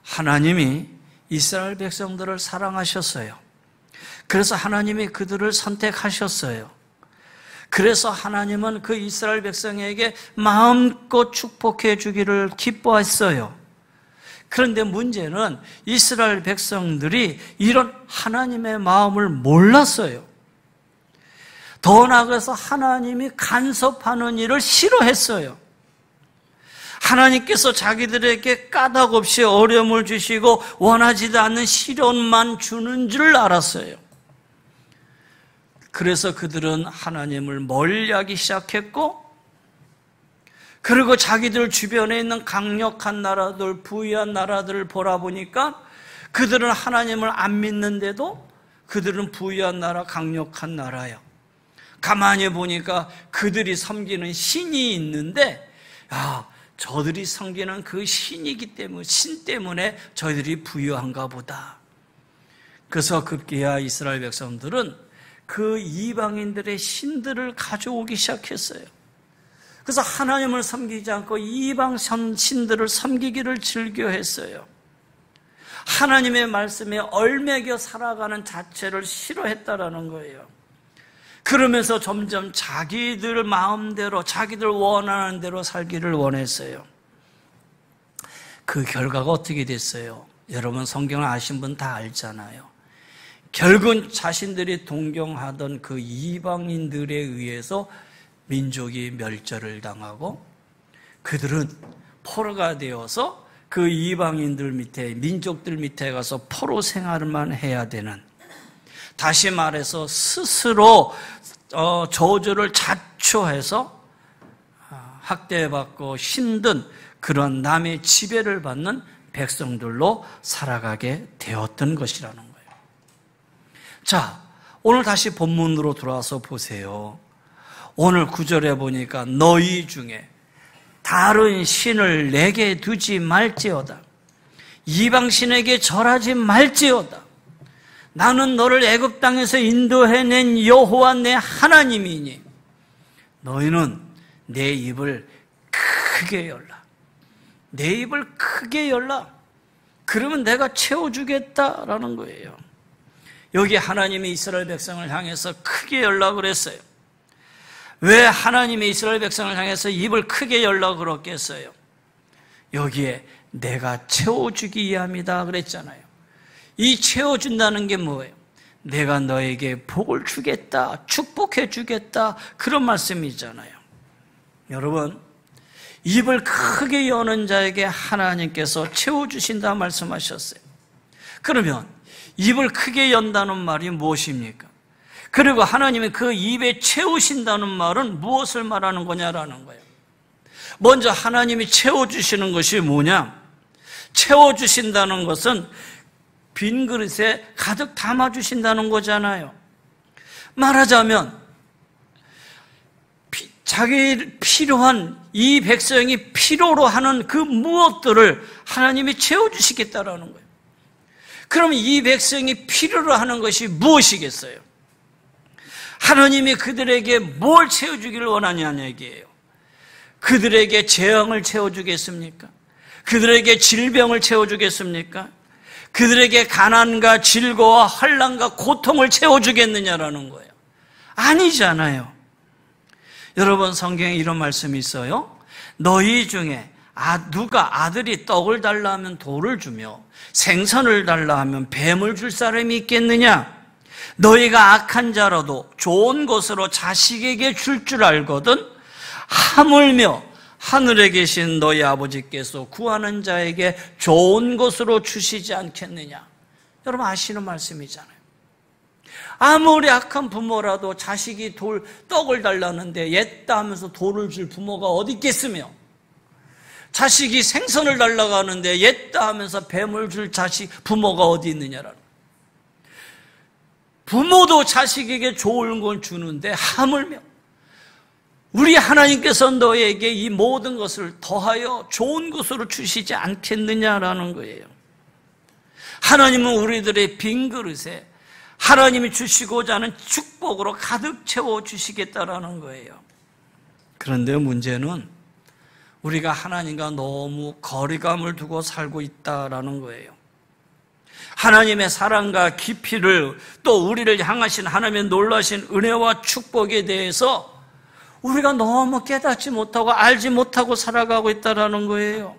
하나님이 이스라엘 백성들을 사랑하셨어요. 그래서 하나님이 그들을 선택하셨어요. 그래서 하나님은 그 이스라엘 백성에게 마음껏 축복해 주기를 기뻐했어요. 그런데 문제는 이스라엘 백성들이 이런 하나님의 마음을 몰랐어요. 더 나아가서 하나님이 간섭하는 일을 싫어했어요. 하나님께서 자기들에게 까닭 없이 어려움을 주시고 원하지도 않는 시련만 주는 줄 알았어요. 그래서 그들은 하나님을 멀리하기 시작했고, 그리고 자기들 주변에 있는 강력한 나라들, 부유한 나라들을 보라보니까 그들은 하나님을 안 믿는데도 그들은 부유한 나라, 강력한 나라예요. 가만히 보니까 그들이 섬기는 신이 있는데, 저들이 섬기는 그 신이기 때문에, 신 때문에 저희들이 부유한가 보다. 그래서 급기야 이스라엘 백성들은 그 이방인들의 신들을 가져오기 시작했어요. 그래서 하나님을 섬기지 않고 이방 신들을 섬기기를 즐겨했어요. 하나님의 말씀에 얼매겨 살아가는 자체를 싫어했다라는 거예요. 그러면서 점점 자기들 마음대로, 자기들 원하는 대로 살기를 원했어요. 그 결과가 어떻게 됐어요? 여러분 성경을 아신 분 다 알잖아요. 결국은 자신들이 동경하던 그 이방인들에 의해서 민족이 멸절을 당하고 그들은 포로가 되어서 그 이방인들 밑에, 민족들 밑에 가서 포로 생활만 해야 되는, 다시 말해서 스스로 저주를 자초해서 학대받고 힘든 그런 남의 지배를 받는 백성들로 살아가게 되었던 것이라는 거예요. 자, 오늘 다시 본문으로 돌아와서 보세요. 오늘 9절에 보니까 너희 중에 다른 신을 내게 두지 말지어다. 이방신에게 절하지 말지어다. 나는 너를 애굽 땅에서 인도해낸 여호와 내 하나님이니 너희는 내 입을 크게 열라. 내 입을 크게 열라. 그러면 내가 채워주겠다라는 거예요. 여기 하나님이 이스라엘 백성을 향해서 크게 열라 그랬어요. 왜 하나님이 이스라엘 백성을 향해서 입을 크게 열라 그랬겠어요? 여기에 내가 채워주기 위함이다 그랬잖아요. 이 채워준다는 게 뭐예요? 내가 너에게 복을 주겠다, 축복해 주겠다, 그런 말씀이잖아요. 여러분, 입을 크게 여는 자에게 하나님께서 채워주신다 말씀하셨어요. 그러면 입을 크게 연다는 말이 무엇입니까? 그리고 하나님이 그 입에 채우신다는 말은 무엇을 말하는 거냐라는 거예요. 먼저 하나님이 채워주시는 것이 뭐냐? 채워주신다는 것은 빈 그릇에 가득 담아주신다는 거잖아요. 말하자면 자기 필요한, 이 백성이 필요로 하는 그 무엇들을 하나님이 채워주시겠다라는 거예요. 그럼 이 백성이 필요로 하는 것이 무엇이겠어요? 하나님이 그들에게 뭘 채워주기를 원하냐는 얘기예요. 그들에게 재앙을 채워주겠습니까? 그들에게 질병을 채워주겠습니까? 그들에게 가난과 질고와 환난과 고통을 채워주겠느냐라는 거예요. 아니잖아요. 여러분, 성경에 이런 말씀이 있어요. 너희 중에 누가 아들이 떡을 달라 하면 돌을 주며 생선을 달라 하면 뱀을 줄 사람이 있겠느냐? 너희가 악한 자라도 좋은 것으로 자식에게 줄 줄 알거든 하물며 하늘에 계신 너희 아버지께서 구하는 자에게 좋은 것으로 주시지 않겠느냐? 여러분 아시는 말씀이잖아요. 아무리 악한 부모라도 자식이 떡을 달라는데 옛다 하면서 돌을 줄 부모가 어디 있겠으며, 자식이 생선을 달라고 하는데 옛다 하면서 뱀을 줄 부모가 어디 있느냐라는. 부모도 자식에게 좋은 걸 주는데 하물며 우리 하나님께서 너에게 이 모든 것을 더하여 좋은 것으로 주시지 않겠느냐라는 거예요. 하나님은 우리들의 빈 그릇에 하나님이 주시고자 하는 축복으로 가득 채워주시겠다라는 거예요. 그런데 문제는 우리가 하나님과 너무 거리감을 두고 살고 있다라는 거예요. 하나님의 사랑과 깊이를, 또 우리를 향하신 하나님의 놀라신 은혜와 축복에 대해서 우리가 너무 깨닫지 못하고 알지 못하고 살아가고 있다는 거예요.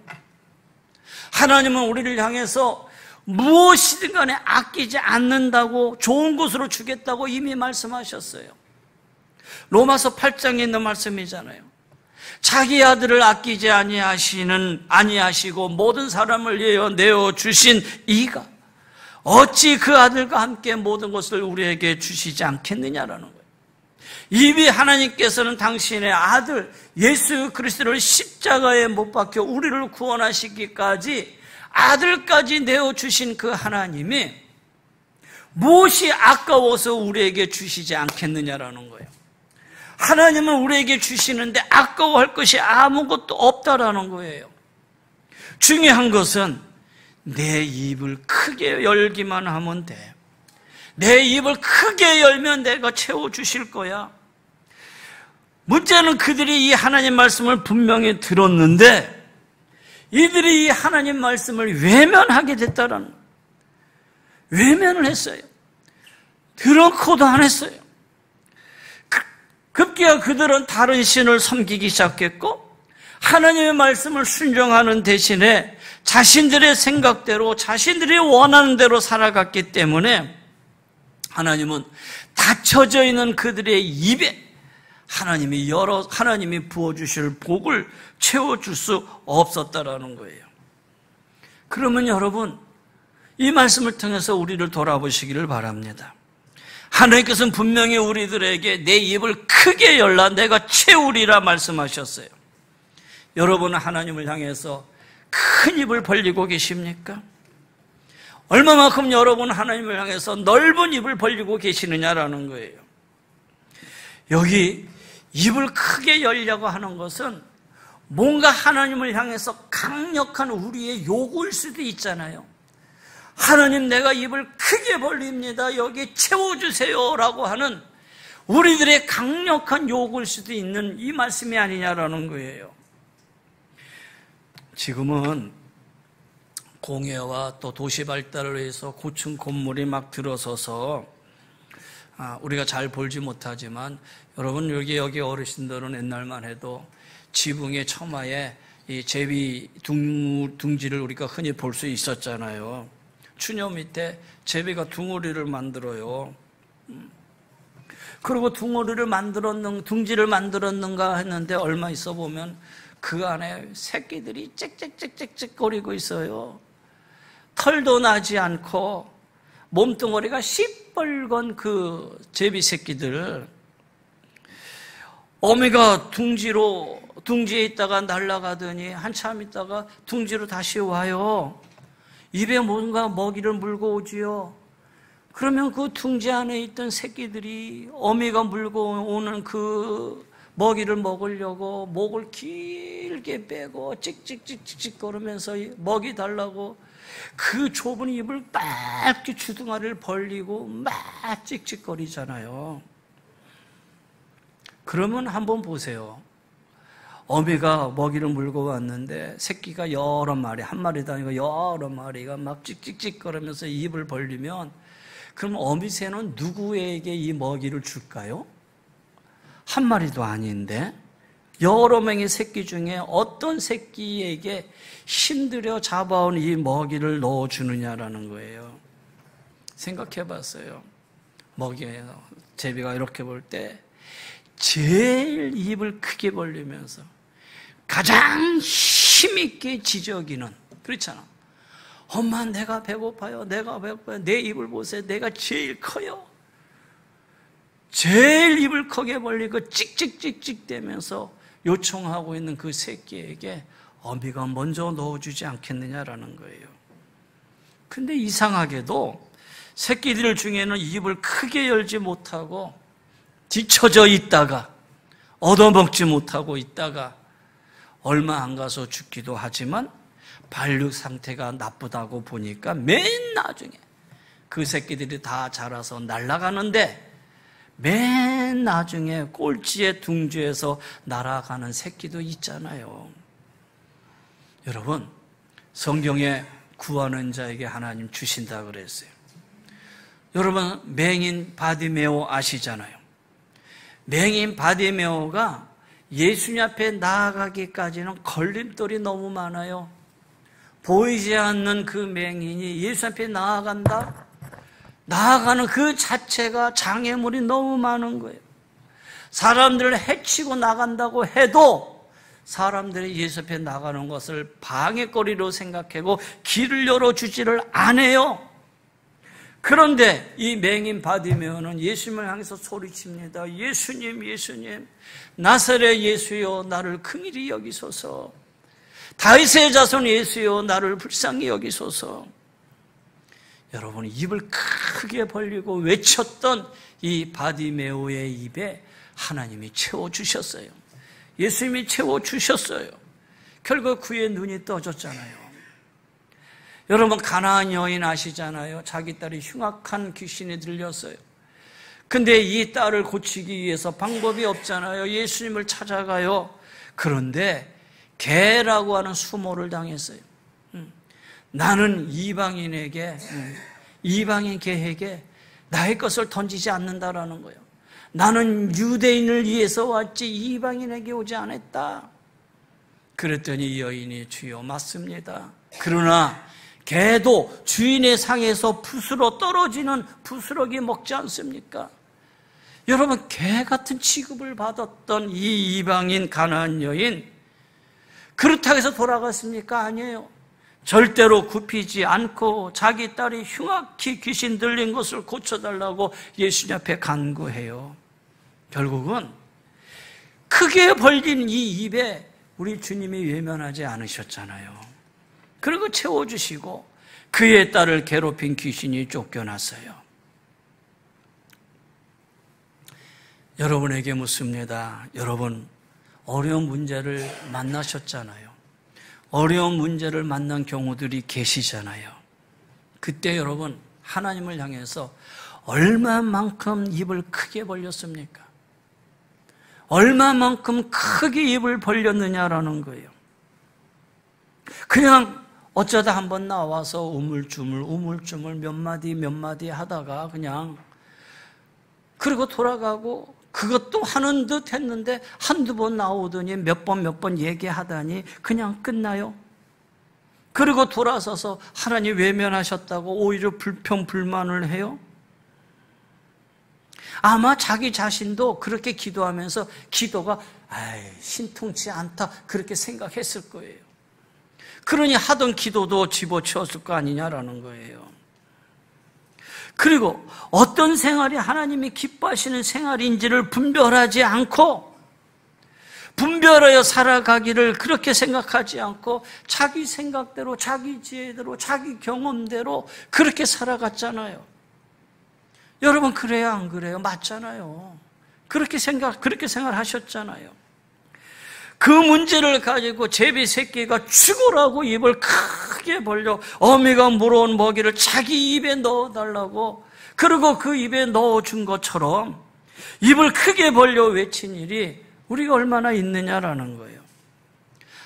하나님은 우리를 향해서 무엇이든 간에 아끼지 않는다고, 좋은 곳으로 주겠다고 이미 말씀하셨어요. 로마서 8장에 있는 말씀이잖아요. 자기 아들을 아끼지 아니하시고 모든 사람을 위하여 내어주신 이가 어찌 그 아들과 함께 모든 것을 우리에게 주시지 않겠느냐라는 거예요. 이미 하나님께서는 당신의 아들 예수 그리스도를 십자가에 못 박혀 우리를 구원하시기까지 아들까지 내어주신 그 하나님이 무엇이 아까워서 우리에게 주시지 않겠느냐라는 거예요. 하나님은 우리에게 주시는데 아까워할 것이 아무것도 없다라는 거예요. 중요한 것은 내 입을 크게 열기만 하면 돼. 내 입을 크게 열면 내가 채워주실 거야. 문제는 그들이 이 하나님 말씀을 분명히 들었는데 이들이 이 하나님 말씀을 외면하게 됐다라는 거예요. 외면을 했어요. 들었고도 안 했어요. 급기야 그들은 다른 신을 섬기기 시작했고 하나님의 말씀을 순종하는 대신에 자신들의 생각대로 자신들이 원하는 대로 살아갔기 때문에 하나님은 닫혀져 있는 그들의 입에 하나님이 부어주실 복을 채워줄 수 없었다라는 거예요. 그러면 여러분, 이 말씀을 통해서 우리를 돌아보시기를 바랍니다. 하나님께서는 분명히 우리들에게 내 입을 크게 열라 내가 채우리라 말씀하셨어요. 여러분은 하나님을 향해서 큰 입을 벌리고 계십니까? 얼마만큼 여러분 하나님을 향해서 넓은 입을 벌리고 계시느냐라는 거예요. 여기 입을 크게 열려고 하는 것은 뭔가 하나님을 향해서 강력한 우리의 요구일 수도 있잖아요. 하나님, 내가 입을 크게 벌립니다. 여기 채워주세요 라고 하는 우리들의 강력한 요구일 수도 있는 이 말씀이 아니냐라는 거예요. 지금은 공해와 또 도시 발달을 위해서 고층 건물이 막 들어서서 우리가 잘 볼지 못하지만 여러분 여기 어르신들은 옛날만 해도 지붕의 처마에 이 제비 둥지를 우리가 흔히 볼 수 있었잖아요. 추녀 밑에 제비가 둥어리를 만들어요. 그리고 둥지를 만들었는가 했는데 얼마 있어 보면 그 안에 새끼들이 짹짹짹짹짹 거리고 있어요. 털도 나지 않고 몸뚱어리가 시뻘건 그 제비 새끼들, 어미가 둥지에 있다가 날아가더니 한참 있다가 둥지로 다시 와요. 입에 뭔가 먹이를 물고 오지요. 그러면 그 둥지 안에 있던 새끼들이 어미가 물고 오는 그 먹이를 먹으려고 목을 길게 빼고 찍찍찍찍 거리면서 먹이 달라고 그 좁은 입을 막 주둥아리를 벌리고 막 찍찍거리잖아요. 그러면 한번 보세요. 어미가 먹이를 물고 왔는데 새끼가 여러 마리, 한 마리도 아니고 여러 마리가 막 찍찍찍거리면서 입을 벌리면 그럼 어미 새는 누구에게 이 먹이를 줄까요? 한 마리도 아닌데 여러 명의 새끼 중에 어떤 새끼에게 힘들여 잡아온 이 먹이를 넣어주느냐라는 거예요. 생각해 봤어요. 먹이에요. 제비가 이렇게 볼 때 제일 입을 크게 벌리면서 가장 힘있게 지저귀는, 그렇잖아. 엄마, 내가 배고파요. 내 입을 보세요. 내가 제일 커요. 제일 입을 크게 벌리고 찍찍찍찍 대면서 요청하고 있는 그 새끼에게 어미가 먼저 넣어주지 않겠느냐라는 거예요. 근데 이상하게도 새끼들 중에는 입을 크게 열지 못하고 뒤처져 있다가 얻어먹지 못하고 있다가 얼마 안 가서 죽기도 하지만 발육 상태가 나쁘다고 보니까 맨 나중에 그 새끼들이 다 자라서 날아가는데 맨 나중에 꼴찌의 둥지에서 날아가는 새끼도 있잖아요. 여러분, 성경에 구하는 자에게 하나님 주신다 그랬어요. 여러분, 맹인 바디메오 아시잖아요. 맹인 바디메오가 예수님 앞에 나아가기까지는 걸림돌이 너무 많아요. 보이지 않는 그 맹인이 예수 앞에 나아간다? 나아가는 그 자체가 장애물이 너무 많은 거예요. 사람들을 해치고 나간다고 해도 사람들이 예수 앞에 나가는 것을 방해거리로 생각하고 길을 열어주지를 않아요. 그런데 이 맹인 바디메오는 예수님을 향해서 소리칩니다. 예수님, 예수님, 나사렛 예수여, 나를 긍휼히 여기소서. 다윗의 자손 예수여, 나를 불쌍히 여기소서. 여러분, 입을 크게 벌리고 외쳤던 이 바디메오의 입에 하나님이 채워주셨어요. 예수님이 채워주셨어요. 결국 그의 눈이 떠졌잖아요. 여러분, 가나안 여인 아시잖아요. 자기 딸이 흉악한 귀신이 들렸어요. 근데 이 딸을 고치기 위해서 방법이 없잖아요. 예수님을 찾아가요. 그런데 개라고 하는 수모를 당했어요. 나는 이방인 개에게 나의 것을 던지지 않는다라는 거예요. 나는 유대인을 위해서 왔지 이방인에게 오지 않았다. 그랬더니 이 여인이 주여 맞습니다. 그러나 개도 주인의 상에서 붓으로 떨어지는 부스러기 먹지 않습니까? 여러분, 개 같은 취급을 받았던 이 이방인 가나안 여인, 그렇다고 해서 돌아갔습니까? 아니에요. 절대로 굽히지 않고 자기 딸이 흉악히 귀신 들린 것을 고쳐달라고 예수님 앞에 간구해요. 결국은 크게 벌린 이 입에 우리 주님이 외면하지 않으셨잖아요. 그리고 채워주시고 그의 딸을 괴롭힌 귀신이 쫓겨났어요. 여러분에게 묻습니다. 여러분, 어려운 문제를 만나셨잖아요. 어려운 문제를 만난 경우들이 계시잖아요. 그때 여러분, 하나님을 향해서 얼마만큼 입을 크게 벌렸습니까? 얼마만큼 크게 입을 벌렸느냐라는 거예요. 그냥 어쩌다 한번 나와서 우물쭈물 몇 마디 하다가 그냥 그리고 돌아가고 그것도 하는 듯 했는데 한두 번 나오더니 몇 번 얘기하다니 그냥 끝나요. 그리고 돌아서서 하나님 외면하셨다고 오히려 불평불만을 해요. 아마 자기 자신도 그렇게 기도하면서 기도가 신통치 않다 그렇게 생각했을 거예요. 그러니 하던 기도도 집어치웠을 거 아니냐라는 거예요. 그리고 어떤 생활이 하나님이 기뻐하시는 생활인지를 분별하지 않고 분별하여 살아가기를 그렇게 생각하지 않고 자기 생각대로 자기 지혜대로 자기 경험대로 그렇게 살아갔잖아요. 여러분, 그래요 안 그래요? 맞잖아요. 그렇게 생활하셨잖아요. 그 문제를 가지고 제비 새끼가 죽으라고 입을 크게 벌려 어미가 물어온 먹이를 자기 입에 넣어달라고, 그리고 그 입에 넣어준 것처럼 입을 크게 벌려 외친 일이 우리가 얼마나 있느냐라는 거예요.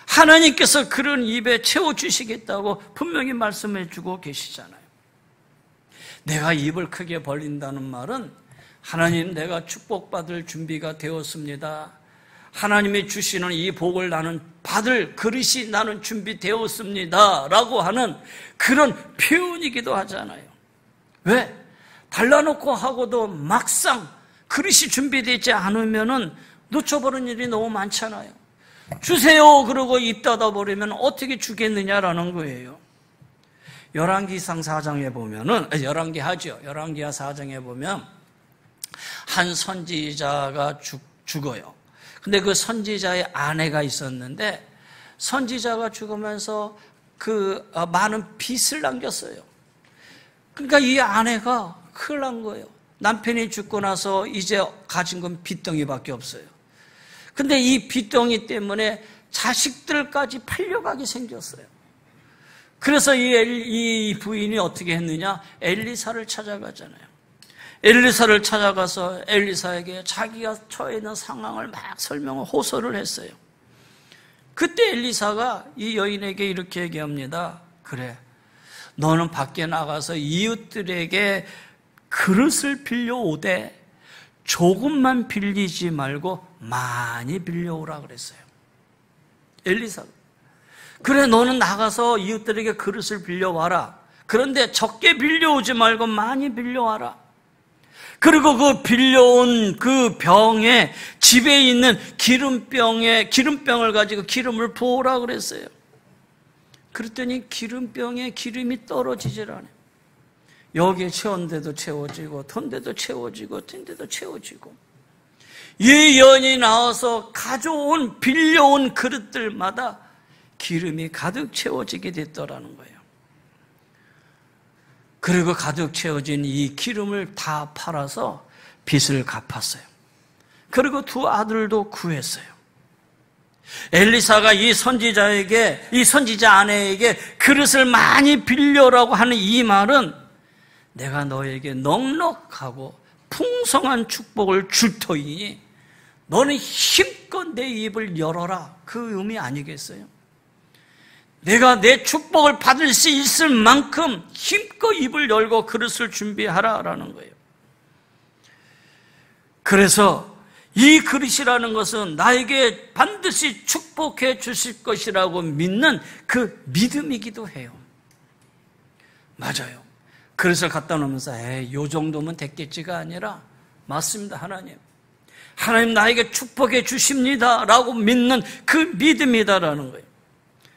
하나님께서 그런 입에 채워주시겠다고 분명히 말씀해 주고 계시잖아요. 내가 입을 크게 벌린다는 말은 하나님, 내가 축복받을 준비가 되었습니다. 하나님이 주시는 이 복을 나는 받을 그릇이 나는 준비되었습니다 라고 하는 그런 표현이기도 하잖아요. 왜? 달라놓고 하고도 막상 그릇이 준비되지 않으면 놓쳐버린 일이 너무 많잖아요. 주세요 그러고 입 닫아버리면 어떻게 주겠느냐라는 거예요. 열왕기상 4장에 보면은, 열왕기하죠. 열왕기하 4장에 보면 한 선지자가 죽어요. 근데 그 선지자의 아내가 있었는데 선지자가 죽으면서 그 많은 빚을 남겼어요. 그러니까 이 아내가 큰일 난 거예요. 남편이 죽고 나서 이제 가진 건 빚덩이밖에 없어요. 근데 이 빚덩이 때문에 자식들까지 팔려가게 생겼어요. 그래서 이 부인이 어떻게 했느냐? 엘리사를 찾아가잖아요. 엘리사를 찾아가서 엘리사에게 자기가 처해 있는 상황을 막 설명을 호소를 했어요. 그때 엘리사가 이 여인에게 이렇게 얘기합니다. 그래, 너는 밖에 나가서 이웃들에게 그릇을 빌려오되 조금만 빌리지 말고 많이 빌려오라 그랬어요. 엘리사가. 그래, 너는 나가서 이웃들에게 그릇을 빌려와라. 그런데 적게 빌려오지 말고 많이 빌려와라. 그리고 그 빌려온 그 병에, 집에 있는 기름병을 가지고 기름을 부으라 그랬어요. 그랬더니 기름병에 기름이 떨어지질 않아요. 여기에 채운데도 채워지고 턴데도 채워지고 튄데도 채워지고, 이 여인이 나와서 가져온 빌려온 그릇들마다 기름이 가득 채워지게 됐더라는 거예요. 그리고 가득 채워진 이 기름을 다 팔아서 빚을 갚았어요. 그리고 두 아들도 구했어요. 엘리사가 이 선지자 아내에게 그릇을 많이 빌려라고 하는 이 말은, 내가 너에게 넉넉하고 풍성한 축복을 줄 터이니 너는 힘껏 내 입을 열어라, 그 의미 아니겠어요? 내가 내 축복을 받을 수 있을 만큼 힘껏 입을 열고 그릇을 준비하라라는 거예요. 그래서 이 그릇이라는 것은 나에게 반드시 축복해 주실 것이라고 믿는 그 믿음이기도 해요. 맞아요. 그릇을 갖다 놓으면서 요 정도면 됐겠지가 아니라, 맞습니다. 하나님 나에게 축복해 주십니다 라고 믿는 그 믿음이다라는 거예요.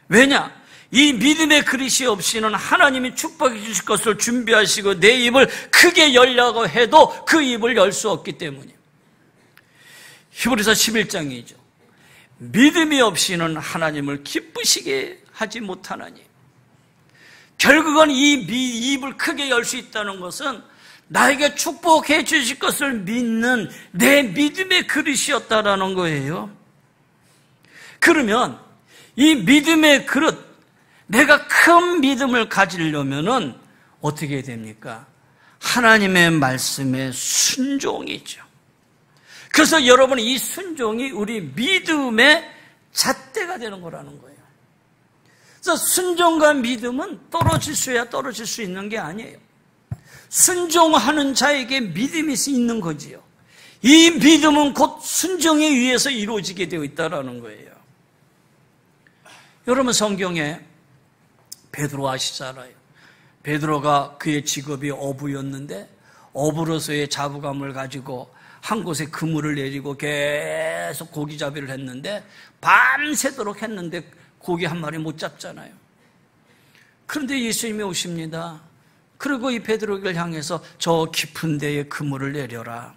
왜냐? 이 믿음의 그릇이 없이는 하나님이 축복해 주실 것을 준비하시고 내 입을 크게 열려고 해도 그 입을 열 수 없기 때문이에요. 히브리서 11장이죠. 믿음이 없이는 하나님을 기쁘시게 하지 못하나니. 결국은 이 입을 크게 열 수 있다는 것은 나에게 축복해 주실 것을 믿는 내 믿음의 그릇이었다라는 거예요. 그러면 이 믿음의 그릇, 내가 큰 믿음을 가지려면은 어떻게 해야 됩니까? 하나님의 말씀에 순종이죠. 그래서 여러분, 이 순종이 우리 믿음의 잣대가 되는 거라는 거예요. 그래서 순종과 믿음은 떨어질 수 있는 게 아니에요. 순종하는 자에게 믿음이 있는 거지요. 이 믿음은 곧 순종에 의해서 이루어지게 되어 있다는 거예요. 여러분, 성경에 베드로 아시잖아요. 베드로가 그의 직업이 어부였는데 어부로서의 자부감을 가지고 한 곳에 그물을 내리고 계속 고기잡이를 했는데 밤새도록 했는데 고기 한 마리 못 잡잖아요. 그런데 예수님이 오십니다. 그리고 이 베드로를 향해서 저 깊은 데에 그물을 내려라.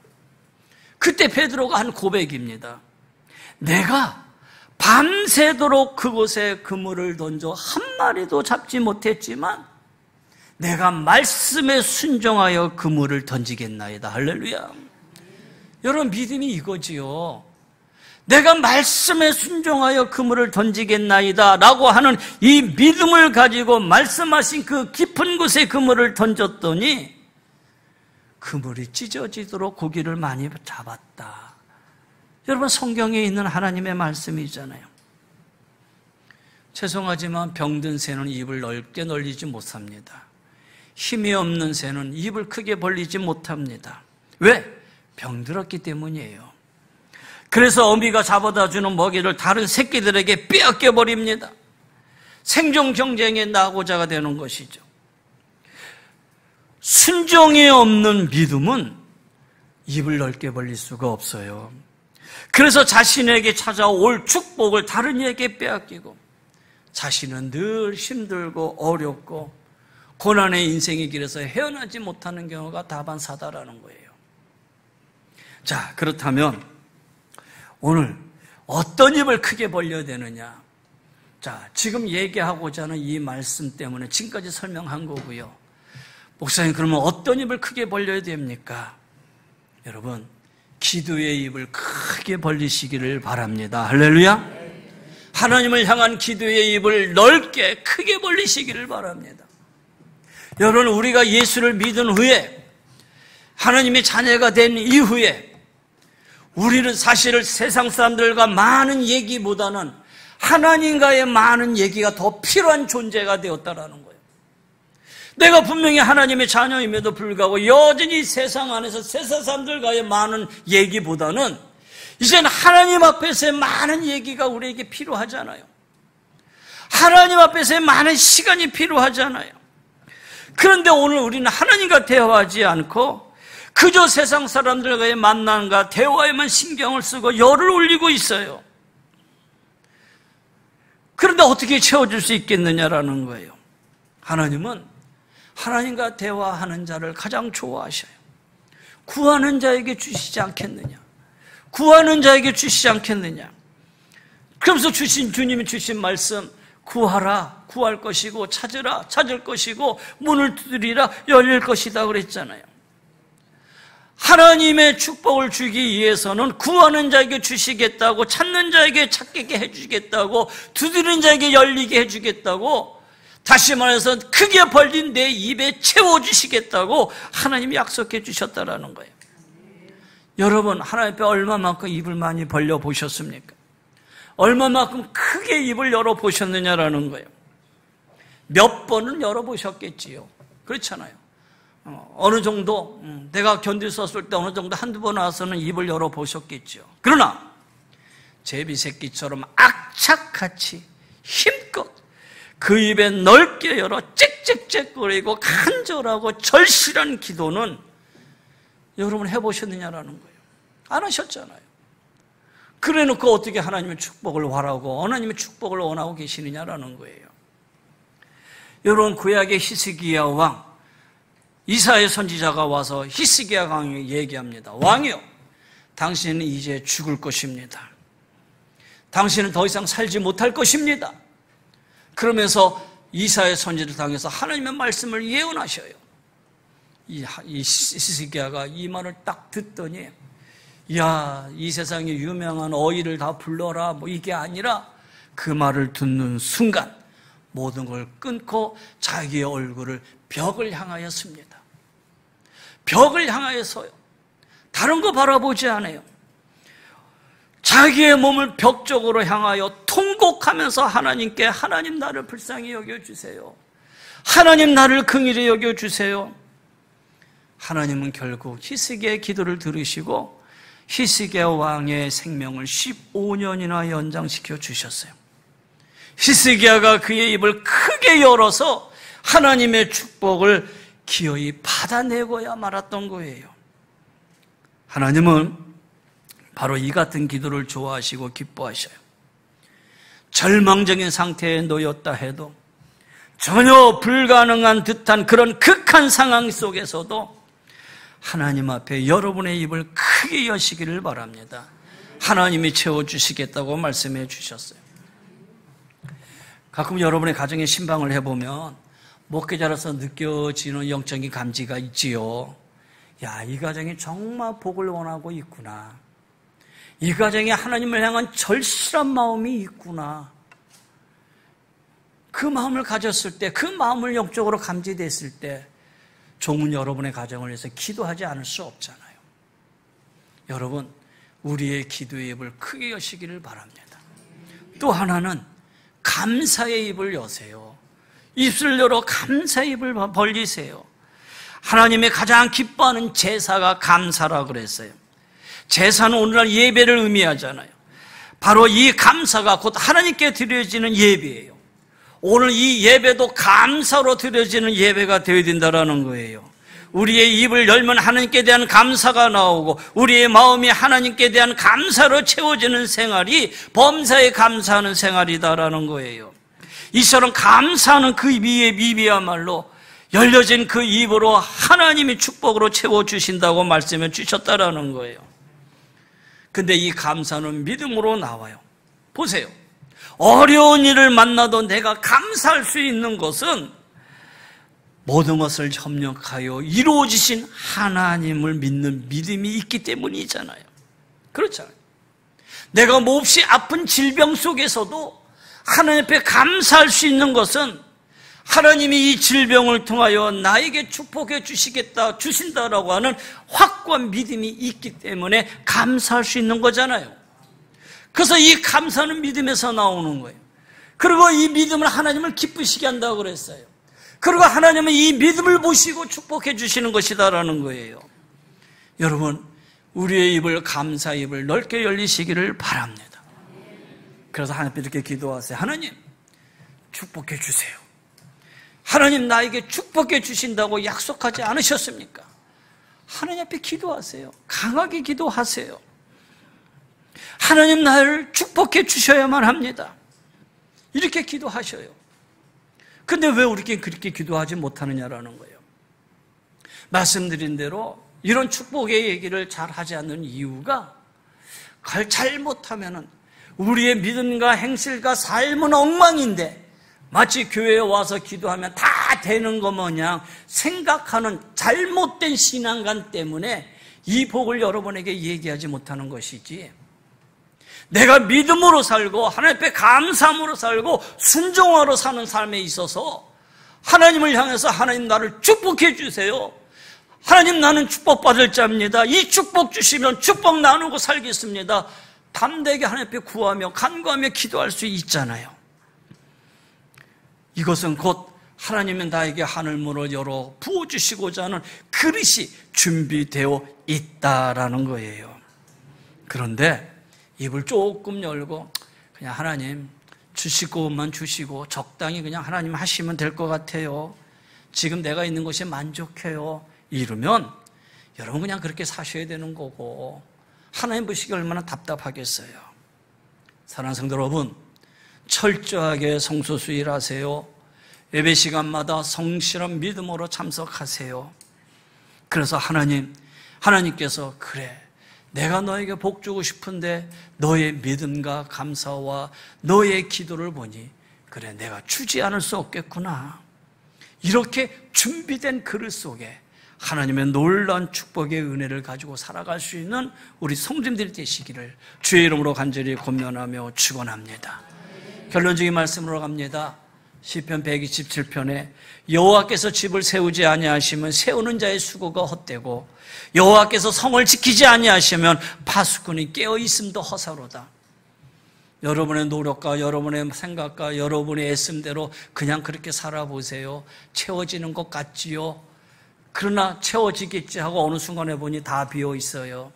그때 베드로가 한 고백입니다. 내가 밤새도록 그곳에 그물을 던져 한 마리도 잡지 못했지만 내가 말씀에 순종하여 그물을 던지겠나이다. 할렐루야. 여러분, 믿음이 이거지요. 내가 말씀에 순종하여 그물을 던지겠나이다 라고 하는 이 믿음을 가지고 말씀하신 그 깊은 곳에 그물을 던졌더니 그물이 찢어지도록 고기를 많이 잡았다. 여러분, 성경에 있는 하나님의 말씀이잖아요. 죄송하지만 병든 새는 입을 넓게 벌리지 못합니다. 힘이 없는 새는 입을 크게 벌리지 못합니다. 왜? 병들었기 때문이에요. 그래서 어미가 잡아다 주는 먹이를 다른 새끼들에게 빼앗겨 버립니다. 생존 경쟁의 낙오자가 되는 것이죠. 순종이 없는 믿음은 입을 넓게 벌릴 수가 없어요. 그래서 자신에게 찾아올 축복을 다른 이에게 빼앗기고 자신은 늘 힘들고 어렵고 고난의 인생의 길에서 헤어나지 못하는 경우가 다반사다라는 거예요. 자, 그렇다면 오늘 어떤 입을 크게 벌려야 되느냐? 자, 지금 얘기하고자 하는 이 말씀 때문에 지금까지 설명한 거고요. 목사님, 그러면 어떤 입을 크게 벌려야 됩니까? 여러분, 기도의 입을 크게 벌리시기를 바랍니다. 할렐루야. 하나님을 향한 기도의 입을 넓게 크게 벌리시기를 바랍니다. 여러분, 우리가 예수를 믿은 후에, 하나님의 자녀가 된 이후에 우리는 사실 세상 사람들과 많은 얘기보다는 하나님과의 많은 얘기가 더 필요한 존재가 되었다라는 거예요. 내가 분명히 하나님의 자녀임에도 불구하고 여전히 세상 안에서 세상 사람들과의 많은 얘기보다는 이제는 하나님 앞에서의 많은 얘기가 우리에게 필요하잖아요. 하나님 앞에서의 많은 시간이 필요하잖아요. 그런데 오늘 우리는 하나님과 대화하지 않고 그저 세상 사람들과의 만남과 대화에만 신경을 쓰고 열을 올리고 있어요. 그런데 어떻게 채워줄 수 있겠느냐라는 거예요. 하나님은 하나님과 대화하는 자를 가장 좋아하셔요. 구하는 자에게 주시지 않겠느냐? 구하는 자에게 주시지 않겠느냐? 그러면서 주님이 주신 말씀, 구하라, 구할 것이고, 찾으라, 찾을 것이고, 문을 두드리라, 열릴 것이다 그랬잖아요. 하나님의 축복을 주기 위해서는 구하는 자에게 주시겠다고, 찾는 자에게 찾게 해주겠다고, 두드리는 자에게 열리게 해주겠다고, 다시 말해서 크게 벌린 내 입에 채워주시겠다고 하나님이 약속해 주셨다라는 거예요. 여러분, 하나님 앞에 얼마만큼 입을 많이 벌려 보셨습니까? 얼마만큼 크게 입을 열어 보셨느냐라는 거예요. 몇 번은 열어 보셨겠지요. 그렇잖아요. 어느 정도 내가 견딜 수 없을 때 어느 정도 한두 번 와서는 입을 열어 보셨겠지요. 그러나 제비새끼처럼 악착같이 힘껏 그 입에 넓게 열어 짹짹짹거리고 간절하고 절실한 기도는 여러분 해보셨느냐라는 거예요. 안 하셨잖아요. 그래놓고 어떻게 하나님의 축복을 바라고 하나님의 축복을 원하고 계시느냐라는 거예요. 여러분, 구약의 히스기야 왕, 이사야 선지자가 와서 히스기야 왕에게 얘기합니다. 왕이요, 당신은 이제 죽을 것입니다. 당신은 더 이상 살지 못할 것입니다. 그러면서 이사야 선지를 당해서 하나님의 말씀을 예언하셔요. 이 히스기야가 이 말을 딱 듣더니, 야, 이 세상에 유명한 어이를 다 불러라, 뭐 이게 아니라 그 말을 듣는 순간 모든 걸 끊고 자기의 얼굴을 벽을 향하였습니다. 벽을 향하여서요. 다른 거 바라보지 않아요. 자기의 몸을 벽 쪽으로 향하여 통곡하면서 하나님께, 하나님 나를 불쌍히 여겨주세요. 하나님 나를 긍휼히 여겨주세요. 하나님은 결국 히스기야의 기도를 들으시고 히스기야 왕의 생명을 15년이나 연장시켜 주셨어요. 히스기야가 그의 입을 크게 열어서 하나님의 축복을 기어이 받아내고야 말았던 거예요. 하나님은 바로 이 같은 기도를 좋아하시고 기뻐하셔요. 절망적인 상태에 놓였다 해도, 전혀 불가능한 듯한 그런 극한 상황 속에서도 하나님 앞에 여러분의 입을 크게 여시기를 바랍니다. 하나님이 채워주시겠다고 말씀해 주셨어요. 가끔 여러분의 가정에 신방을 해보면 목회자로서 느껴지는 영적인 감지가 있지요. 야, 이 가정이 정말 복을 원하고 있구나. 이 가정에 하나님을 향한 절실한 마음이 있구나. 그 마음을 가졌을 때, 그 마음을 영적으로 감지됐을 때 종은 여러분의 가정을 위해서 기도하지 않을 수 없잖아요. 여러분, 우리의 기도의 입을 크게 여시기를 바랍니다. 또 하나는 감사의 입을 여세요. 입술 열어 감사의 입을 벌리세요. 하나님의 가장 기뻐하는 제사가 감사라 그랬어요. 제사는 오늘날 예배를 의미하잖아요. 바로 이 감사가 곧 하나님께 드려지는 예배예요. 오늘 이 예배도 감사로 드려지는 예배가 되어야 된다는 거예요. 우리의 입을 열면 하나님께 대한 감사가 나오고 우리의 마음이 하나님께 대한 감사로 채워지는 생활이 범사에 감사하는 생활이다라는 거예요. 이처럼 감사하는 그 입이야말로 열려진 그 입으로 하나님이 축복으로 채워주신다고 말씀해 주셨다라는 거예요. 근데 이 감사는 믿음으로 나와요. 보세요. 어려운 일을 만나도 내가 감사할 수 있는 것은 모든 것을 협력하여 이루어지신 하나님을 믿는 믿음이 있기 때문이잖아요. 그렇잖아요. 내가 몹시 아픈 질병 속에서도 하나님 앞에 감사할 수 있는 것은 하나님이 이 질병을 통하여 나에게 축복해 주신다라고 하는 확고한 믿음이 있기 때문에 감사할 수 있는 거잖아요. 그래서 이 감사는 믿음에서 나오는 거예요. 그리고 이 믿음은 하나님을 기쁘시게 한다고 그랬어요. 그리고 하나님은 이 믿음을 보시고 축복해 주시는 것이다라는 거예요. 여러분, 우리의 입을, 감사 입을 넓게 열리시기를 바랍니다. 그래서 하나님께 이렇게 기도하세요. 하나님, 축복해 주세요. 하나님, 나에게 축복해 주신다고 약속하지 않으셨습니까? 하나님 앞에 기도하세요. 강하게 기도하세요. 하나님, 나를 축복해 주셔야만 합니다. 이렇게 기도하셔요. 근데 왜 우리께 그렇게 기도하지 못하느냐라는 거예요. 말씀드린 대로 이런 축복의 얘기를 잘 하지 않는 이유가, 그걸 잘못하면은 우리의 믿음과 행실과 삶은 엉망인데 마치 교회에 와서 기도하면 다 되는 것 마냥 생각하는 잘못된 신앙관 때문에 이 복을 여러분에게 얘기하지 못하는 것이지, 내가 믿음으로 살고 하나님 앞에 감사함으로 살고 순종하러 사는 삶에 있어서 하나님을 향해서 하나님, 나를 축복해 주세요. 하나님, 나는 축복받을 자입니다. 이 축복 주시면 축복 나누고 살겠습니다. 담대하게 하나님 앞에 구하며 간구하며 기도할 수 있잖아요. 이것은 곧 하나님은 나에게 하늘문을 열어 부어주시고자 하는 그릇이 준비되어 있다라는 거예요. 그런데 입을 조금 열고 그냥 하나님 주실 것만 주시고 적당히 그냥 하나님 하시면 될 것 같아요. 지금 내가 있는 것이 만족해요. 이러면 여러분 그냥 그렇게 사셔야 되는 거고, 하나님 보시기 얼마나 답답하겠어요. 사랑하는 성도 여러분, 철저하게 성소 수일하세요. 예배 시간마다 성실한 믿음으로 참석하세요. 그래서 하나님께서 그래, 내가 너에게 복 주고 싶은데 너의 믿음과 감사와 너의 기도를 보니 그래, 내가 주지 않을 수 없겠구나. 이렇게 준비된 그릇 속에 하나님의 놀라운 축복의 은혜를 가지고 살아갈 수 있는 우리 성도님들이 되시기를 주의 이름으로 간절히 권면하며 축원합니다. 결론적인 말씀으로 갑니다. 시편 127편에 여호와께서 집을 세우지 아니하시면 세우는 자의 수고가 헛되고 여호와께서 성을 지키지 아니하시면 파수꾼이 깨어있음도 허사로다. 여러분의 노력과 여러분의 생각과 여러분의 애씀대로 그냥 그렇게 살아보세요. 채워지는 것 같지요? 그러나 채워지겠지 하고 어느 순간에 보니 다 비어 있어요.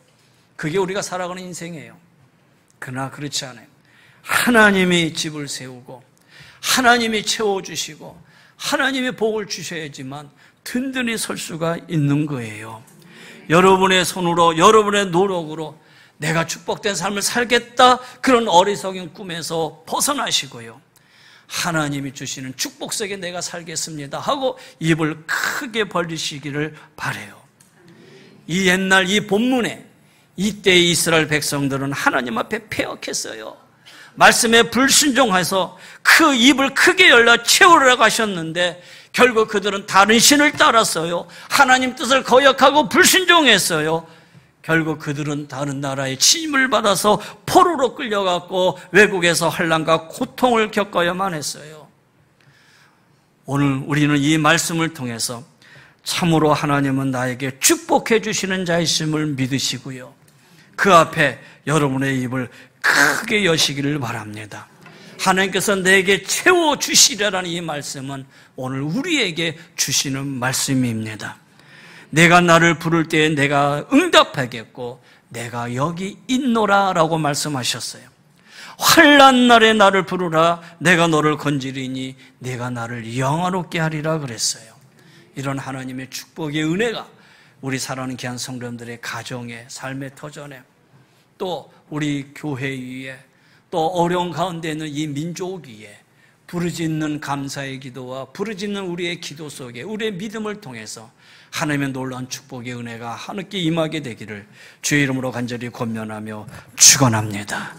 그게 우리가 살아가는 인생이에요. 그러나 그렇지 않아요. 하나님이 집을 세우고 하나님이 채워주시고 하나님이 복을 주셔야지만 든든히 설 수가 있는 거예요. 여러분의 손으로, 여러분의 노력으로 내가 축복된 삶을 살겠다, 그런 어리석은 꿈에서 벗어나시고요, 하나님이 주시는 축복 속에 내가 살겠습니다 하고 입을 크게 벌리시기를 바라요. 이 옛날 이 본문에 이때의 이스라엘 백성들은 하나님 앞에 패역했어요. 말씀에 불순종해서 그 입을 크게 열려 채우려고 하셨는데 결국 그들은 다른 신을 따랐어요. 하나님 뜻을 거역하고 불순종했어요. 결국 그들은 다른 나라의 침입을 받아서 포로로 끌려갔고 외국에서 환난과 고통을 겪어야만 했어요. 오늘 우리는 이 말씀을 통해서 참으로 하나님은 나에게 축복해 주시는 자이심을 믿으시고요, 그 앞에 여러분의 입을 크게 여시기를 바랍니다. 하나님께서 내게 채워주시려라는 이 말씀은 오늘 우리에게 주시는 말씀입니다. 내가 나를 부를 때에 내가 응답하겠고 내가 여기 있노라 라고 말씀하셨어요. 환난 날에 나를 부르라, 내가 너를 건지리니 내가 나를 영화롭게 하리라 그랬어요. 이런 하나님의 축복의 은혜가 우리 사랑하는 귀한 성도님들의 가정에, 삶의 터전에, 또 우리 교회 위에, 또 어려운 가운데 있는 이 민족 위에 부르짖는 감사의 기도와 부르짖는 우리의 기도 속에 우리의 믿음을 통해서 하나님의 놀라운 축복의 은혜가 하늘께 임하게 되기를 주의 이름으로 간절히 권면하며 축원합니다.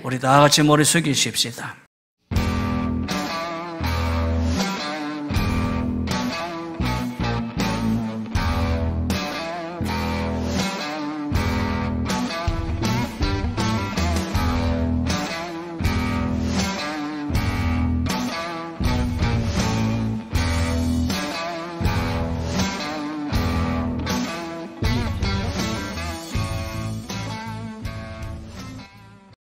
우리 다 같이 머리 숙이십시다.